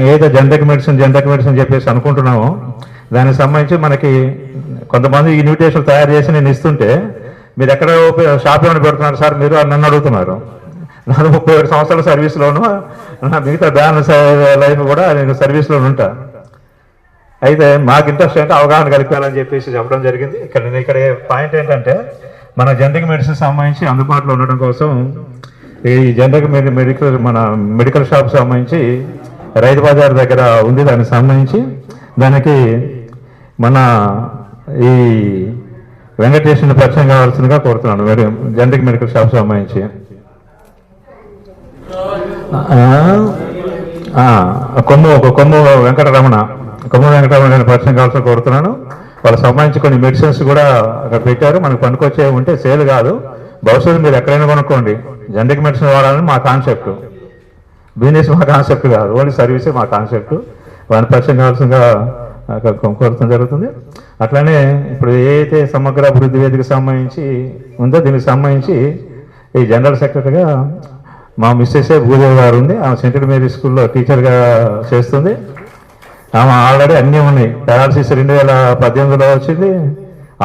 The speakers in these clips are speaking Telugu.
ఏదైతే జనరిక్ మెడిసిన్ చెప్పేసి అనుకుంటున్నామో దానికి సంబంధించి మనకి కొంతమంది ఇన్విటేషన్ తయారు చేసి నేను ఇస్తుంటే మీరు ఎక్కడ షాప్ ఏమైనా పెడుతున్నారు సార్ మీరు నన్ను అడుగుతున్నారు. నాకు 37 సంవత్సరాల సర్వీస్లోను మిగతా బ్యాలెన్స్ లైఫ్ కూడా నేను సర్వీస్లో ఉంటా. అయితే మాకు ఇంట్రెస్ట్ అంటే అవగాహన కలిపాలని చెప్పేసి చెప్పడం జరిగింది. ఇక్కడ పాయింట్ ఏంటంటే మన జనరిక్ మెడిసిన్ సంబంధించి అందుబాటులో ఉండడం కోసం ఈ జనరిక్ మెడికల్ షాప్ సంబంధించి రైతు బజార్ దగ్గర ఉంది. దానికి సంబంధించి దానికి మన ఈ వెంకటేశ్వరుని పరిచయం కావాల్సిందిగా కోరుతున్నాను. జనరిక్ మెడికల్ షాప్ సంబంధించి కొమ్ము వెంకటరమణ పరిచయం కావాల్సిన కోరుతున్నాను. వాళ్ళకి సంబంధించి కొన్ని మెడిసిన్స్ కూడా అక్కడ పెట్టారు. మనకు పనికొచ్చే ఉంటే సేల్ కాదు, భవిష్యత్తు మీరు ఎక్కడైనా కొనుక్కోండి. జనరిక్ మెడిసిన్ వాడాలని మా కాన్సెప్ట్, బిజినెస్ మా కాన్సెప్ట్ కాదు, ఓన్లీ సర్వీసే మా కాన్సెప్ట్. వారిని పరిచయం కావాల్సిందిగా కోరడం జరుగుతుంది. అట్లానే ఇప్పుడు ఏదైతే సమగ్ర అభివృద్ధి వేదిక సంబంధించి ఉందో దీనికి సంబంధించి ఈ జనరల్ సెక్రటరీగా మా మిస్సెస్ భూదేవి గారు ఉంది. ఆమె సెంట్రల్ మేరీ స్కూల్లో టీచర్గా చేస్తుంది. ఆమె ఆల్రెడీ అన్నీ ఉన్నాయి. పారాలసిస్ 2018లో వచ్చింది.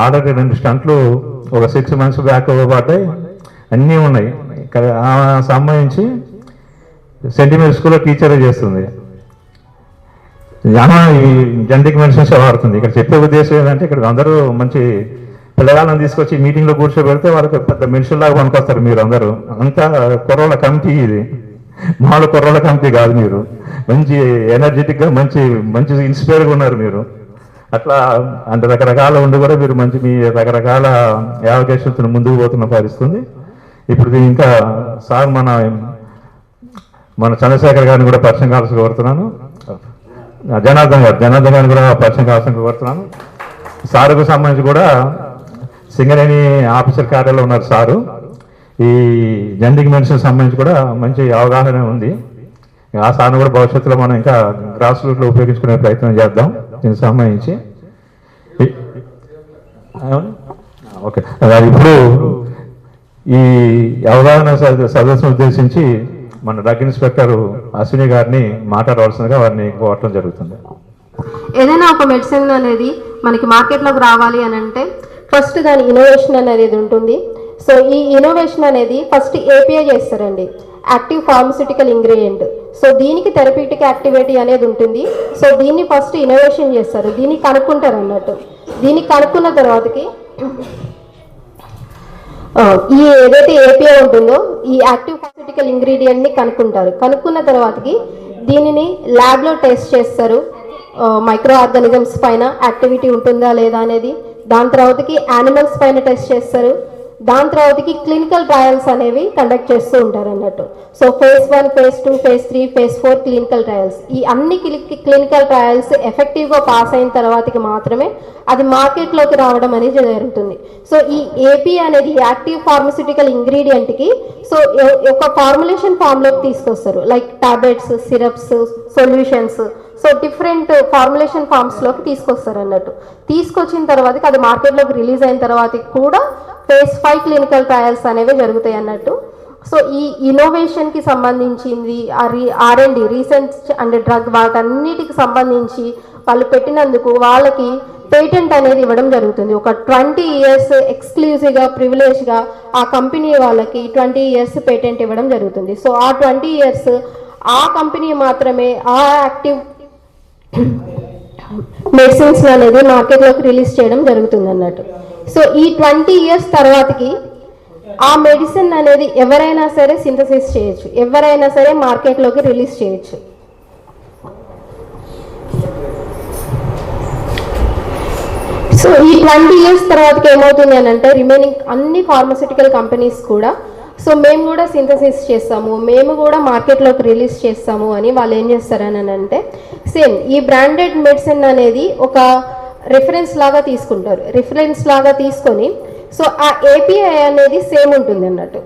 ఆల్రెడీ 2 స్టంట్లు ఒక 6 months బ్యాక్ పడ్డాయి, అన్నీ ఉన్నాయి. ఆమె సంబంధించి సెంట్రల్ మేరీ స్కూల్లో టీచర్గా చేస్తుంది. ఆమె ఈ జనరిక్ మెడిసిన్స్ వాడుతుంది. ఇక్కడ చెప్పే ఉద్దేశం ఏంటంటే ఇక్కడ అందరూ మంచి పిల్లగాళ్ళని తీసుకొచ్చి మీటింగ్లో కూర్చోబెడితే వాళ్ళకి పెద్ద మనుషుల్లాగా పనికొస్తారు. మీరు అందరూ అంతా కుర్రోళ్ళ కమిటీ, ఇది మామూలు కుర్రోళ్ళ కమిటీ కాదు. మీరు మంచి ఎనర్జెటిక్గా మంచి మంచి ఇన్స్పైర్గా ఉన్నారు మీరు. అట్లా అంటే రకరకాల ఉండి కూడా మీరు మంచి మీ రకరకాల యావకేషన్తో ముందుకు పోతున్న పరిస్థితుంది. ఇప్పుడు ఇంకా సార్ మన చంద్రశేఖర్ గారిని కూడా పరిచయం కావాల్సి కోరుతున్నాను. జనార్దన్ గారిని కూడా పరిచయం కావాల్సిన కోరుతున్నాను. సారుకు సంబంధించి కూడా సింగరేణి ఆఫీసర్ కార్యాలయంలో ఉన్నారు సారు. ఈ జనరిక్ మెడిసిన్ సంబంధించి కూడా మంచి అవగాహన ఉంది. ఆ సార్ను కూడా భవిష్యత్తులో మనం ఇంకా గ్రాస్ రూట్లో ఉపయోగించుకునే ప్రయత్నం చేద్దాం. దీనికి సంబంధించి ఓకే, ఇప్పుడు ఈ అవగాహన సదస్సును ఉద్దేశించి మన డ్రగ్ ఇన్స్పెక్టర్ అశ్విని గారిని మాట్లాడవలసిందిగా వారిని కోరటం జరుగుతుంది. ఏదైనా ఒక మెడిసిన్ అనేది మనకి మార్కెట్లోకి రావాలి అని అంటే ఫస్ట్ దాని ఇన్నోవేషన్ అనేది ఉంటుంది. సో ఈ ఇన్నోవేషన్ అనేది ఫస్ట్ ఏపీఐ చేస్తారండి, యాక్టివ్ ఫార్మస్యూటికల్ ఇంగ్రీడియంట్. సో దీనికి థెరపీటిక్ యాక్టివిటీ అనేది ఉంటుంది. సో దీన్ని ఫస్ట్ ఇన్నోవేషన్ చేస్తారు, దీన్ని కనుక్కుంటారు అన్నట్టు. దీన్ని కనుక్కున్న తర్వాతకి ఈ ఏదైతే ఏపీఐ ఉంటుందో ఈ యాక్టివ్ ఫార్మస్యూటికల్ ఇంగ్రీడియంట్ని కనుక్కుంటారు. కనుక్కున్న తర్వాతకి దీనిని ల్యాబ్లో టెస్ట్ చేస్తారు. మైక్రో ఆర్గానిజమ్స్ పైన యాక్టివిటీ ఉంటుందా లేదా అనేది. దాని తర్వాతకి యానిమల్స్ పైన టెస్ట్ చేస్తారు. దాని తర్వాతకి క్లినికల్ ట్రయల్స్ అనేవి కండక్ట్ చేస్తూ ఉంటారు అన్నట్టు. So phase 1, phase 2, phase 3, phase 4 clinical trials. ఈ అన్ని క్లినికల్ ట్రయల్స్ ఎఫెక్టివ్గా పాస్ అయిన తర్వాతకి మాత్రమే అది మార్కెట్లోకి రావడం అనేది జరుగుతుంది. సో ఈ ఏపీ అనేది యాక్టివ్ ఫార్మస్యూటికల్ ఇంగ్రీడియంట్కి సో ఒక ఫార్ములేషన్ ఫామ్లోకి తీసుకొస్తారు. Like tablets, syrups, solutions, so different formulation ఫామ్స్లోకి తీసుకొస్తారు అన్నట్టు. తీసుకొచ్చిన తర్వాతకి అది మార్కెట్లోకి రిలీజ్ అయిన తర్వాతకి కూడా phase 5 క్లినికల్ ట్రయల్స్ అనేవి జరుగుతాయి అన్నట్టు. సో ఈ ఇన్నోవేషన్కి సంబంధించింది R&D, రీసెర్చ్ అండ్ డ్రగ్, వాటన్నిటికి సంబంధించి వాళ్ళు పెట్టినందుకు వాళ్ళకి పేటెంట్ అనేది ఇవ్వడం జరుగుతుంది. ఒక 20 years ఎక్స్క్లూజివ్గా ప్రివిలేజ్గా ఆ కంపెనీ వాళ్ళకి 20 years పేటెంట్ ఇవ్వడం జరుగుతుంది. సో ఆ 20 years ఆ కంపెనీ మాత్రమే ఆ యాక్టివ్ మెడిసిన్స్ అనేది మార్కెట్లోకి రిలీజ్ చేయడం జరుగుతుంది అన్నట్టు. సో ఈ 20 years తర్వాతకి ఆ మెడిసిన్ అనేది ఎవరైనా సరే సింథసిస్ చేయొచ్చు, ఎవరైనా సరే మార్కెట్లోకి రిలీజ్ చేయొచ్చు. సో ఈ 20 years తర్వాతకి ఏమవుతుంది అని అంటే రిమైనింగ్ అన్ని ఫార్మస్యూటికల్ కంపెనీస్ కూడా సో మేము కూడా సింథసిస్ చేస్తాము, మేము కూడా మార్కెట్లోకి రిలీజ్ చేస్తాము అని వాళ్ళు ఏం చేస్తారని అంటే సేమ్ ఈ బ్రాండెడ్ మెడిసిన్ అనేది ఒక రిఫరెన్స్ లాగా తీసుకుంటారు. రిఫరెన్స్ లాగా తీసుకొని సో ఆ ఏపీఐ అనేది సేమ్ ఉంటుంది అన్నట్టు.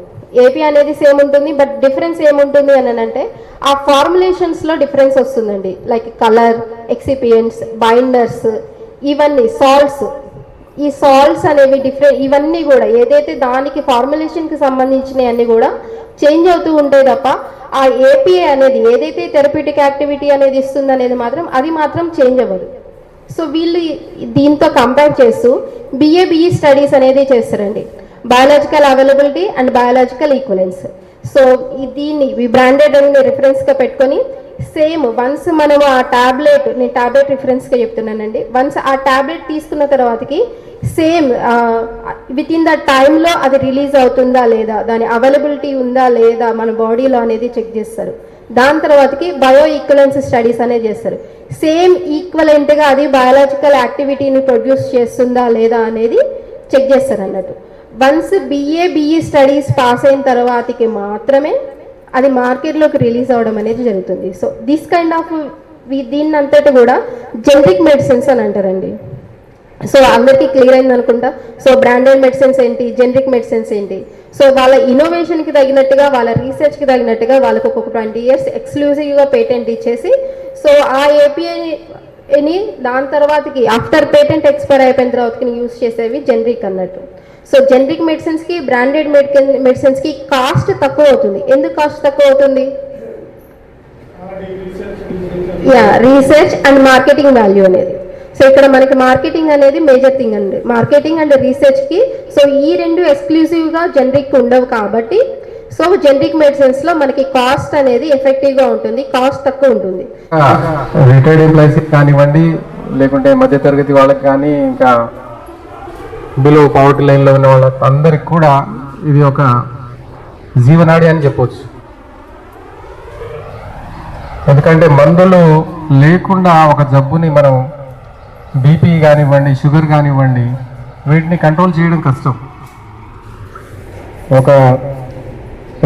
ఏపీ అనేది సేమ్ ఉంటుంది, బట్ డిఫరెన్స్ ఏముంటుంది అని అంటే ఆ ఫార్ములేషన్స్లో డిఫరెన్స్ వస్తుందండి. లైక్ కలర్, ఎక్సిపియన్స్, బైండర్స్, ఇవన్నీ సాల్ట్స్, ఈ సాల్ట్స్ అనేవి డిఫరెంట్, ఇవన్నీ కూడా ఏదైతే దానికి ఫార్ములేషన్కి సంబంధించినవి అన్నీ కూడా చేంజ్ అవుతూ ఉంటాయి తప్ప ఆ ఏపీఐ అనేది ఏదైతే థెరప్యూటిక్ యాక్టివిటీ అనేది ఇస్తుంది అనేది మాత్రం అది మాత్రం చేంజ్ అవ్వదు. సో వీళ్ళు దీంతో కంపేర్ చేస్తూ బిఏ స్టడీస్ అనేది చేస్తారండి, biological availability and biological equivalence. So దీన్ని ఈ బ్రాండెడ్ అని రిఫరెన్స్గా పెట్టుకొని సేమ్ వన్స్ మనం ఆ ట్యాబ్లెట్, నేను ట్యాబ్లెట్ రిఫరెన్స్గా చెప్తున్నానండి, వన్స్ ఆ ట్యాబ్లెట్ తీసుకున్న తర్వాతకి సేమ్ విత్ ఇన్ ద టైంలో అది రిలీజ్ అవుతుందా లేదా, దాని అవైలబిలిటీ ఉందా లేదా మన బాడీలో అనేది చెక్ చేస్తారు. దాని తర్వాతకి బయో ఈక్వలెన్స్ స్టడీస్ అనేది చేస్తారు. సేమ్ ఈక్వలెంట్గా అది బయాలజికల్ యాక్టివిటీని ప్రొడ్యూస్ చేస్తుందా లేదా అనేది చెక్ చేస్తారు అన్నట్టు. వన్స్ బిఏ స్టడీస్ పాస్ అయిన తర్వాతకి మాత్రమే అది మార్కెట్లోకి రిలీజ్ అవ్వడం అనేది జరుగుతుంది. సో దిస్ కైండ్ ఆఫ్ దీన్ని అంతటి కూడా జెనరిక్ మెడిసిన్స్ అని అంటారండి. సో అందరికీ క్లియర్ అయింది అనుకుంటా. సో బ్రాండెడ్ మెడిసిన్స్ ఏంటి, జెనరిక్ మెడిసిన్స్ ఏంటి, సో వాళ్ళ ఇన్నోవేషన్కి తగినట్టుగా, వాళ్ళ రీసెర్చ్కి తగినట్టుగా వాళ్ళకు ఒక 20 years ఎక్స్క్లూజివ్గా పేటెంట్ ఇచ్చేసి, సో ఆ ఏపీఐని దాని తర్వాతకి ఆఫ్టర్ పేటెంట్ ఎక్స్పైర్ అయిపోయిన తర్వాతకి యూజ్ చేసేవి జెనరిక్ అన్నట్టు. సో జెనరిక్ మెడిసిన్స్కి బ్రాండెడ్ మెడిసిన్స్కి కాస్ట్ తక్కువ అవుతుంది. ఎందుకు కాస్ట్ తక్కువ అవుతుంది? రీసెర్చ్ అండ్ మార్కెటింగ్ వాల్యూ అనేది. సో ఇక్కడ మనకి మార్కెటింగ్ అనేది మేజర్ థింగ్ అండి, మార్కెటింగ్ అండ్ రీసెర్చ్కి. సో ఈ రెండు ఎక్స్క్లూజివ్గా జెనరిక్ ఉండవు కాబట్టి సో జెనరిక్ మెడిసిన్స్లో మనకి కాస్ట్ అనేది ఎఫెక్టివ్గా ఉంటుంది, కాస్ట్ తక్కువ ఉంటుంది. రిటైర్డ్ ఎంప్లాయీస్ కానివ్వండి, లేకుంటే మధ్యతరగతి వాళ్ళకి కానీ, ఇంకా బిలో పవర్టీ లైన్లో ఉన్న వాళ్ళకి అందరికి కూడా ఇది ఒక జీవనాడి అని చెప్పవచ్చు. ఎందుకంటే మందులు లేకుండా ఒక జబ్బుని మనం బీపీ కానివ్వండి, షుగర్ కానివ్వండి, వీటిని కంట్రోల్ చేయడం కష్టం. ఒక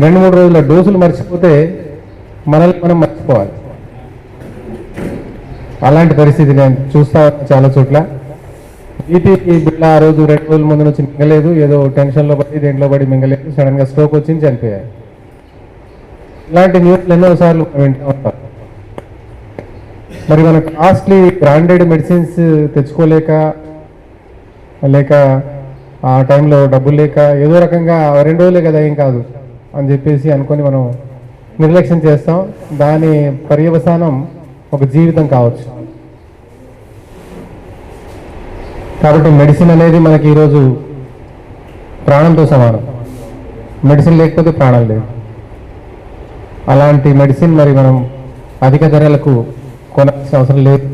2-3 రోజుల డోసులు మర్చిపోతే మనల్ని మనం మర్చిపోవాలి. అలాంటి పరిస్థితి నేను చూస్తా చాలా చోట్ల. బీపీ బిడ్డ ఆ రోజు 2 రోజుల ముందు నుంచి మింగలేదు, ఏదో టెన్షన్లో పడి దేంట్లో పడి మింగలేదు, సడన్గా స్ట్రోక్ వచ్చింది, చనిపోయాయి. ఇలాంటి న్యూస్లు ఎన్నోసార్లు వింటూ ఉంటాం. మరి మనం కాస్ట్లీ బ్రాండెడ్ మెడిసిన్స్ తెచ్చుకోలేక, లేక ఆ టైంలో డబ్బులు లేక, ఏదో రకంగా 2 రోజులే కదా ఏం కాదు అని చెప్పేసి అనుకొని మనం నిర్లక్ష్యం చేస్తాం. దాని పర్యవసానం ఒక జీవితం కావచ్చు. కాబట్టి మెడిసిన్ అనేది మనకి ఈరోజు ప్రాణంతో సమానం. మెడిసిన్ లేకపోతే ప్రాణం లేదు. అలాంటి మెడిసిన్ మరి మనం అధిక ధరలకు కొనాల్సిన అవసరం లేదు.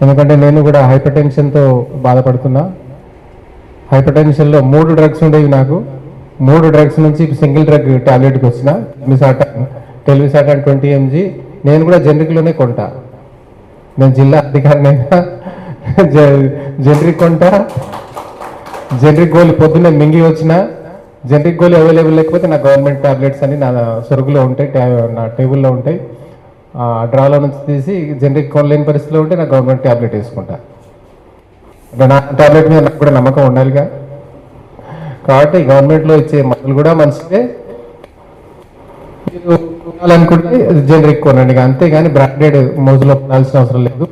ఎందుకంటే నేను కూడా హైపర్ టెన్షన్తో బాధపడుతున్నా. హైపర్ టెన్షన్లో 3 డ్రగ్స్ ఉండేవి నాకు. 3 డ్రగ్స్ నుంచి సింగిల్ డ్రగ్ టాబ్లెట్కి వచ్చిన టెల్విసాటాన్ 20 mg. నేను కూడా జనరిక్లోనే కొంటా. నేను జిల్లా అధికారినైనా జనరిక్ కొంటా. జనరిక్ గోళీ పొద్దున్నే మింగి వచ్చిన జనరిక్ గోళీ అవైలబుల్ లేకపోతే నా గవర్నమెంట్ టాబ్లెట్స్ అని నా సొరుగులో ఉంటాయి, నా టేబుల్లో ఉంటాయి. డ్రాలో నుంచి తీసి జనరిక్ కొనలేని పరిస్థితిలో ఉంటే నా గవర్నమెంట్ టాబ్లెట్ వేసుకుంటా. నా టాబ్లెట్ మీద నాకు కూడా నమ్మకం ఉండాలిగా. కాబట్టి గవర్నమెంట్లో ఇచ్చే మందులు కూడా మంచిదే. మీరు కొనాలనుకుంటే జనరిక్ కొనండి, అంతేగాని బ్రాండెడ్ మోజులో కొనాల్సిన అవసరం లేదు.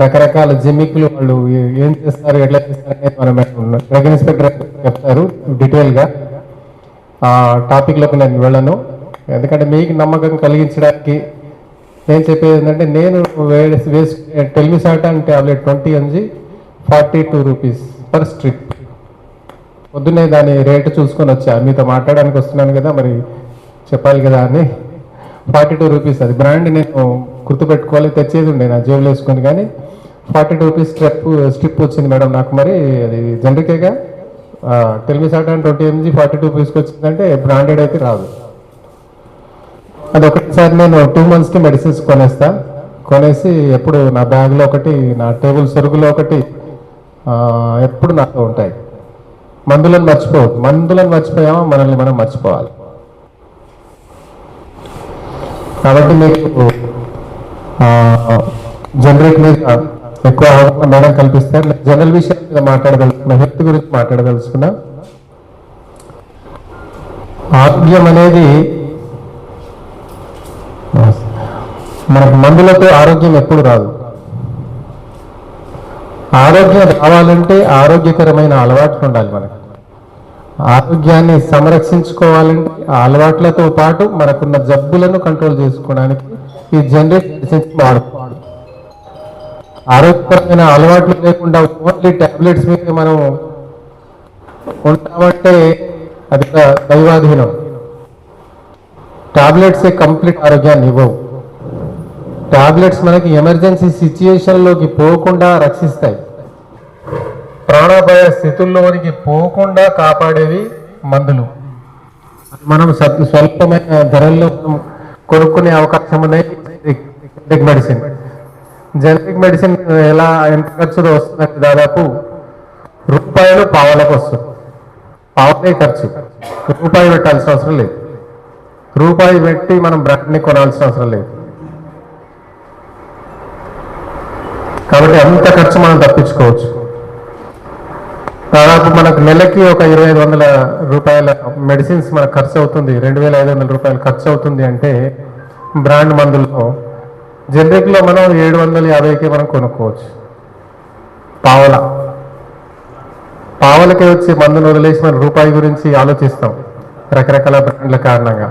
రకరకాల జిమ్మిక్లు వాళ్ళు ఏం చేస్తారు, ఎట్లా చేస్తారు అనేది మనం డ్రగ్ ఇన్స్పెక్టర్ చెప్తారు డీటెయిల్గా. ఆ టాపిక్లోకి నేను వెళ్ళను, ఎందుకంటే మీకు నమ్మకం కలిగించడానికి నేను చెప్పేది ఏంటంటే, నేను వేసుకునే టెల్మిసాటాన్ tablet 20 mg 42 rupees per strip. పొద్దున్నే దాని రేటు చూసుకొని వచ్చా, మీతో మాట్లాడడానికి వస్తున్నాను కదా, మరి చెప్పాలి కదా అని. 42 rupees. అది బ్రాండ్ నేను గుర్తుపెట్టుకోవాలి, తెచ్చేది ఉండే నా జేబులో వేసుకొని. కానీ 42 rupees స్ట్రిప్ వచ్చింది మేడం నాకు. మరి అది జనరికేగా. టెల్మిసాటాన్ 20 mg 42 rupeesకి వచ్చిందంటే బ్రాండెడ్ అయితే రాదు. అది ఒకటిసారి నేను 2 monthsకి మెడిసిన్స్ కొనేసి ఎప్పుడు నా బ్యాగ్లో ఒకటి, నా టేబుల్ సరుకులో ఒకటి ఎప్పుడు నాతో ఉంటాయి. మందులను మర్చిపోయామో మనల్ని మనం మర్చిపోవాలి. కాబట్టి మీకు జనరిక్ మీద ఎక్కువ అవగాహన మేడం కల్పిస్తారు. జనరల్ విషయం మీద మాట్లాడదలుచుకున్నా, హెల్త్ గురించి మాట్లాడదలుచుకున్నా. ఆరోగ్యం అనేది మనకు మందులతో ఆరోగ్యం ఎప్పుడు రాదు. ఆరోగ్యం రావాలంటే ఆరోగ్యకరమైన అలవాట్లు ఉండాలి మనకు. ఆరోగ్యాన్ని సంరక్షించుకోవాలంటే ఆ అలవాట్లతో పాటు మనకున్న జబ్బులను కంట్రోల్ చేసుకోవడానికి ఈ జనరిక్ మెడిసిన్స్ వాడుకోవాలి. ఆరోగ్యకరమైన అలవాట్లు లేకుండా ఓన్లీ టాబ్లెట్స్ మీద మనం ఉంటామంటే అది ఒక దైవాధీనం. టాబ్లెట్సే కంప్లీట్ ఆరోగ్యాన్ని ఇవ్వవు. టాబ్లెట్స్ మనకి ఎమర్జెన్సీ సిచ్యుయేషన్లోకి పోకుండా రక్షిస్తాయి. ప్రాణాపాయ స్థితుల్లోనికి పోకుండా కాపాడేవి మందులు. మనం స్వల్పమైన ధరల్లో కొనుక్కునే అవకాశం అనేది జనరిక్ మెడిసిన్. జనరిక్ మెడిసిన్ ఎంత ఖర్చులో వస్తుందంటే దాదాపు రూపాయలు పావలకు వస్తుంది. పావలే ఖర్చు, రూపాయి పెట్టాల్సిన అవసరం లేదు. రూపాయి పెట్టి మనం బ్రాండ్ని కొనాల్సిన అవసరం లేదు. కాబట్టి అంత ఖర్చు మనం తప్పించుకోవచ్చు. దాదాపు మనకు నెలకి ఒక 2500 రూపాయల మెడిసిన్స్ మనకు ఖర్చు అవుతుంది, 2500 రూపాయలు ఖర్చు అవుతుంది అంటే బ్రాండ్ మందుల్లో. జనరిక్లో మనం 750కి మనం కొనుక్కోవచ్చు. పావలకి వచ్చి మందును వదిలేసి మనం రూపాయి గురించి ఆలోచిస్తాం రకరకాల బ్రాండ్ల కారణంగా.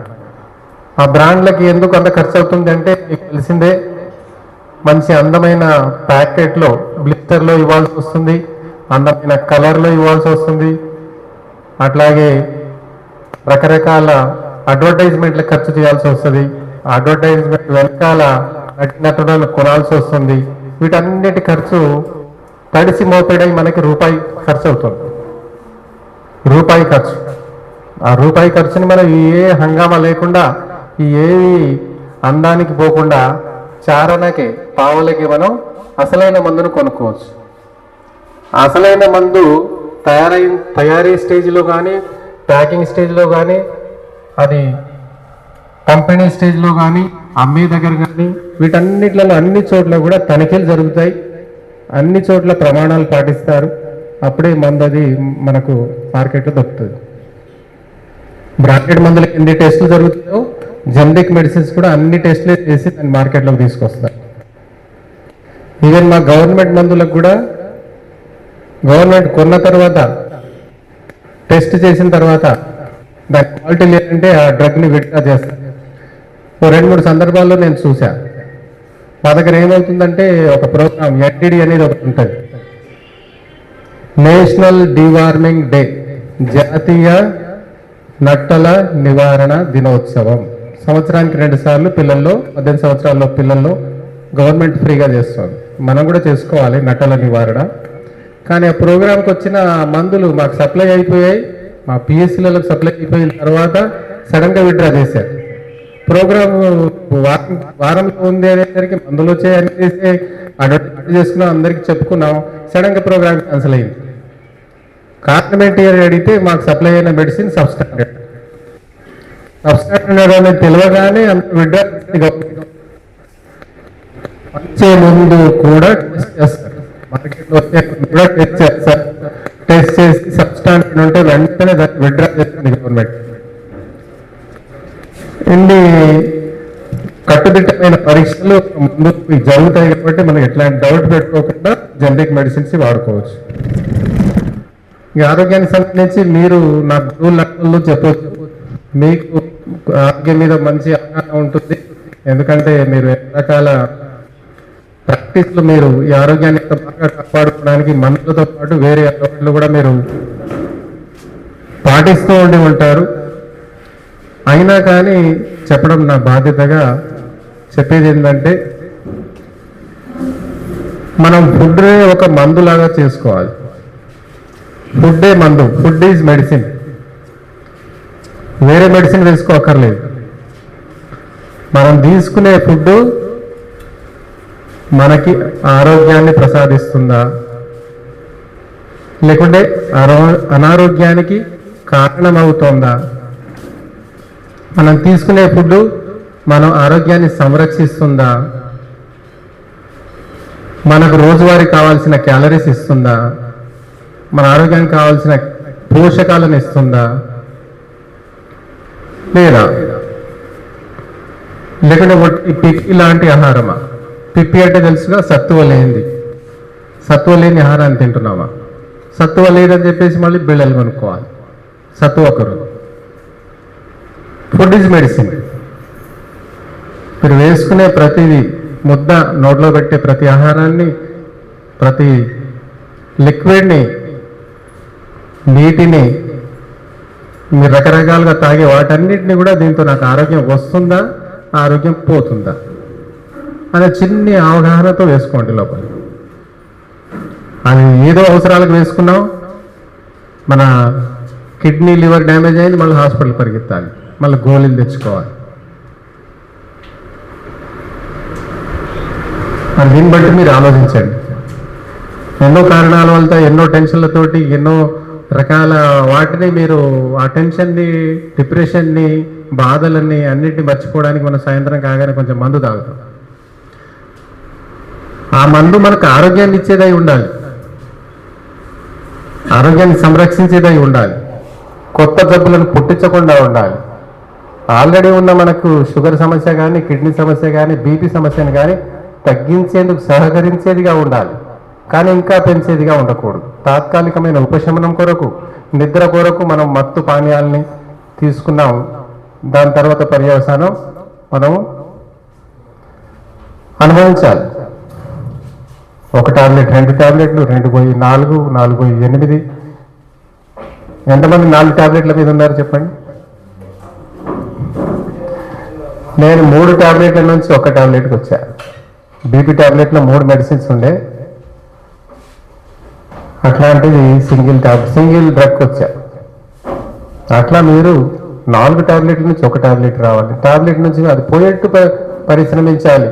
ఆ బ్రాండ్లకి ఎందుకు అంత ఖర్చు అవుతుంది అంటే మీకు తెలిసిందే, మంచి అందమైన ప్యాకెట్లో బ్లిస్టర్లో ఇవ్వాల్సి వస్తుంది, అందమైన కలర్లో ఇవ్వాల్సి వస్తుంది, అట్లాగే రకరకాల అడ్వర్టైజ్మెంట్లు ఖర్చు చేయాల్సి వస్తుంది, అడ్వర్టైజ్మెంట్ వెనకాల నటులను కొనాల్సి వస్తుంది. వీటన్నిటి ఖర్చు తడిసి మోపెడై మనకి రూపాయి ఖర్చు అవుతుంది. రూపాయి ఖర్చు, ఆ రూపాయి ఖర్చుని మనం ఏ హంగామా లేకుండా ఏవి అందానికి పోకుండా చారణకి పావులకి మనం అసలైన మందును కొనుక్కోవచ్చు. అసలైన మందు తయారీ స్టేజ్లో కానీ, ప్యాకింగ్ స్టేజ్లో కానీ, అది కంపెనీ స్టేజ్లో కానీ, అమ్మే దగ్గర కానీ, వీటన్నిట్లలో అన్ని చోట్ల కూడా తనిఖీలు జరుగుతాయి. అన్ని చోట్ల ప్రమాణాలు పాటిస్తారు. అప్పుడే మందు అది మనకు మార్కెట్లో దొరుకుతుంది. బ్రాండెడ్ మందులకు ఎన్ని టెస్టులు జరుగుతాయో జనరిక్ మెడిసిన్స్ కూడా అన్ని టెస్టులే చేసి దాన్ని మార్కెట్లోకి తీసుకొస్తారు. ఈవెన్ మా గవర్నమెంట్ మందులకు కూడా గవర్నమెంట్ కొన్న తర్వాత టెస్ట్ చేసిన తర్వాత దాని క్వాలిటీ లేదంటే ఆ డ్రగ్ని విత్డ్రా చేస్తారు. 2-3 సందర్భాల్లో నేను చూసా. మా దగ్గర ఏమవుతుందంటే ఒక ప్రోగ్రామ్ ఎన్టీడీ అనేది ఒకటి ఉంటుంది, నేషనల్ డివార్మింగ్ డే, జాతీయ నట్టల నివారణ దినోత్సవం. సంవత్సరానికి 2 సార్లు పిల్లల్లో 18 సంవత్సరాల్లో పిల్లల్లో గవర్నమెంట్ ఫ్రీగా చేస్తుంది. మనం కూడా చేసుకోవాలి నట్టల నివారణ. కానీ ఆ ప్రోగ్రాంకి వచ్చిన మందులు మాకు సప్లై అయిపోయాయి, మా పిఎస్సీలకు సప్లై అయిపోయిన తర్వాత సడన్గా విత్డ్రా చేశారు. ప్రోగ్రామ్ వారంలో ఉంది అనేసరికి మందులు వచ్చాయని చేసి అడ్వర్టైజ్ చేసుకున్నాం, అందరికీ చెప్పుకున్నాం. సడన్గా ప్రోగ్రామ్ క్యాన్సిల్ అయింది. కారణం ఏంటి అని అడిగితే మాకు సప్లై అయిన మెడిసిన్ సబ్స్టాండర్డ్ అనేది తెలియగానే విత్డ్రా వచ్చే ముందు కూడా టెస్ట్ చేస్తారు. మార్కెట్లో వచ్చే కూడా టెస్ట్ చేస్తారు. టెస్ట్ చేసి సబ్స్టాండర్డ్ ఉంటే వెంటనే దాన్ని విత్డ్రా చేస్తుంది గవర్నమెంట్. ఇన్ని కట్టుదిట్టమైన పరీక్షలు ముందుకు జరుగుతాయి కాబట్టి మనకి ఎట్లాంటి డౌట్ పెట్టుకోకుండా జనరిక్ మెడిసిన్స్ వాడుకోవచ్చు. ఈ ఆరోగ్యానికి సంబంధించి మీరు నా గురువు లక్షల్లో చెప్పవచ్చు. మీకు ఆరోగ్యం మీద మంచి అవగాహన ఉంటుంది, ఎందుకంటే మీరు రకాల ప్రాక్టీస్లు మీరు ఈ ఆరోగ్యాన్ని బాగా కాపాడుకోవడానికి మందులతో పాటు వేరే అలవాట్లు కూడా మీరు పాటిస్తూ ఉండి ఉంటారు. అయినా కానీ చెప్పడం నా బాధ్యతగా చెప్పేది ఏంటంటే, మనం ఫుడ్నే ఒక మందులాగా చేసుకోవాలి. ఫుడ్డే మందు, ఫుడ్ ఈజ్ మెడిసిన్. వేరే మెడిసిన్ వేసుకోక్కర్లేదు. మనం తీసుకునే ఫుడ్ మనకి ఆరోగ్యాన్ని ప్రసాదిస్తుందా, లేకుంటే అనారోగ్యానికి కారణమవుతోందా? మనం తీసుకునే ఫుడ్ మనం ఆరోగ్యాన్ని సంరక్షిస్తుందా, మనకు రోజువారీ కావాల్సిన క్యాలరీస్ ఇస్తుందా, మన ఆరోగ్యానికి కావాల్సిన పోషకాలను ఇస్తుందా లేదా, లేకుంటే పిప్పి లాంటి ఆహారమా? పిప్పి అంటే తెలుసుగా సత్తువ లేనిది. సత్వ లేని ఆహారాన్ని తింటున్నామా? సత్వ లేదని చెప్పేసి మళ్ళీ బిళ్ళలు కొనుక్కోవాలి. సత్వ ఒకరు. Food is medicine. మీరు వేసుకునే ప్రతిదీ, ముద్ద నోట్లో పెట్టే ప్రతి ఆహారాన్ని, ప్రతి లిక్విడ్ని, నీటిని, మీరు రకరకాలుగా తాగే వాటన్నిటిని కూడా దీంతో నాకు ఆరోగ్యం వస్తుందా, ఆరోగ్యం పోతుందా అనే చిన్న అవగాహనతో వేసుకోండి లోపల. అది ఏదో అవసరాలకు వేసుకున్నాం, మన కిడ్నీ లివర్ డ్యామేజ్ అయింది, మళ్ళీ హాస్పిటల్ పరిగెత్తాలి, మళ్ళీ గోళీలు తెచ్చుకోవాలి. మరి దీన్ని బట్టి మీరు ఆలోచించండి. ఎన్నో కారణాల వల్ల, ఎన్నో టెన్షన్లతోటి, ఎన్నో రకాల వాటిని మీరు ఆ టెన్షన్ని, డిప్రెషన్ని, బాధలన్నీ అన్నింటినీ మర్చిపోవడానికి మనం సాయంత్రం కాగానే కొంచెం మందు తాగుతాం. ఆ మందు మనకు ఆరోగ్యాన్ని ఇచ్చేదై ఉండాలి, ఆరోగ్యాన్ని సంరక్షించేదై ఉండాలి, కొత్త జబ్బులను పుట్టించకుండా ఉండాలి. ఆల్రెడీ ఉన్న మనకు షుగర్ సమస్య కానీ, కిడ్నీ సమస్య కానీ, బీపీ సమస్యను కానీ తగ్గించేందుకు సహకరించేదిగా ఉండాలి, కానీ ఇంకా పెంచేదిగా ఉండకూడదు. తాత్కాలికమైన ఉపశమనం కొరకు, నిద్ర కొరకు మనం మత్తు పానీయాలని తీసుకున్నాం. దాని తర్వాత పర్యవసానం మనం అనుభవించాలి. 1 టాబ్లెట్, 2 టాబ్లెట్లు, 2 పోయి 4, 4 పోయి 8. ఎంతమంది 4 టాబ్లెట్ల మీద ఉన్నారు చెప్పండి? నేను 3 టాబ్లెట్ల నుంచి 1 టాబ్లెట్కి వచ్చా. బీపీ టాబ్లెట్లో 3 మెడిసిన్స్ ఉండే, అట్లాంటిది సింగిల్ డ్రగ్ వచ్చా. అట్లా మీరు 4 టాబ్లెట్ల నుంచి 1 టాబ్లెట్ రావాలి. టాబ్లెట్ నుంచి అది పోయేట్టు పరిశ్రమించాలి.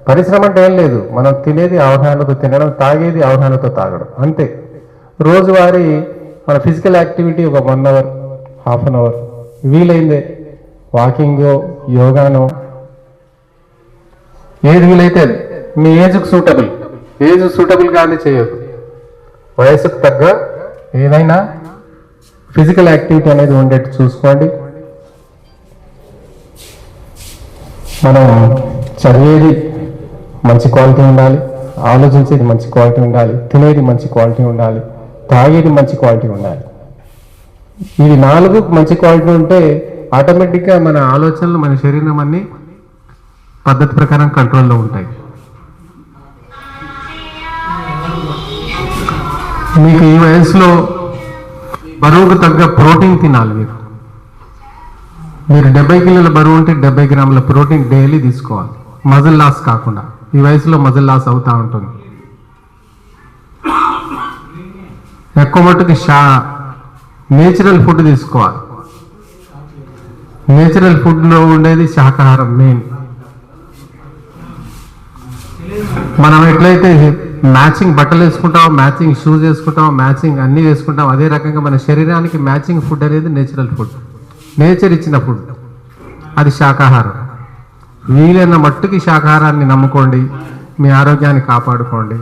పరిశ్రమ అంటే ఏం లేదు, మనం తినేది అవగాహనతో తినడం, తాగేది అవగాహనతో తాగడం, అంతే. రోజువారీ మన ఫిజికల్ యాక్టివిటీ ఒక 1 అవర్, హాఫ్ అన్ అవర్ వీలైందే, వాకింగో, యోగానో, ఏది వీలైతే అది. మీ ఏజ్కి సూటబుల్ కానీ చేయదు. వయసుకు తగ్గ ఏదైనా ఫిజికల్ యాక్టివిటీ అనేది ఉండేట్టు చూసుకోండి. మనం చదివేది మంచి క్వాలిటీ ఉండాలి, ఆలోచించేది మంచి క్వాలిటీ ఉండాలి, తినేది మంచి క్వాలిటీ ఉండాలి, తాగేది మంచి క్వాలిటీ ఉండాలి. ఇవి 4 మంచి క్వాలిటీ ఉంటే ఆటోమేటిక్గా మన ఆలోచనలు, మన శరీరం అన్ని పద్ధతి ప్రకారం కంట్రోల్లో ఉంటాయి. మీకు ఈ వయసులో బరువుకు తగ్గ ప్రోటీన్ తినాలి. మీరు 70 కిలోల బరువు ఉంటే 70 గ్రాముల ప్రోటీన్ డైలీ తీసుకోవాలి, మజిల్ లాస్ కాకుండా. ఈ వయసులో మజిల్ లాస్ అవుతూ ఉంటుంది. ఎక్కువ మట్టుకు నేచురల్ ఫుడ్ తీసుకోవాలి. నేచురల్ ఫుడ్లో ఉండేది శాకాహారం మెయిన్. మనం ఎట్లయితే మ్యాచింగ్ బట్టలు వేసుకుంటాం, మ్యాచింగ్ షూస్ వేసుకుంటాం, మ్యాచింగ్ అన్నీ వేసుకుంటాం, అదే రకంగా మన శరీరానికి మ్యాచింగ్ ఫుడ్ అనేది నేచురల్ ఫుడ్, నేచర్ ఇచ్చిన ఫుడ్, అది శాకాహారం. వీలైన మట్టుకి శాకాహారాన్ని నమ్ముకోండి, మీ ఆరోగ్యాన్ని కాపాడుకోండి.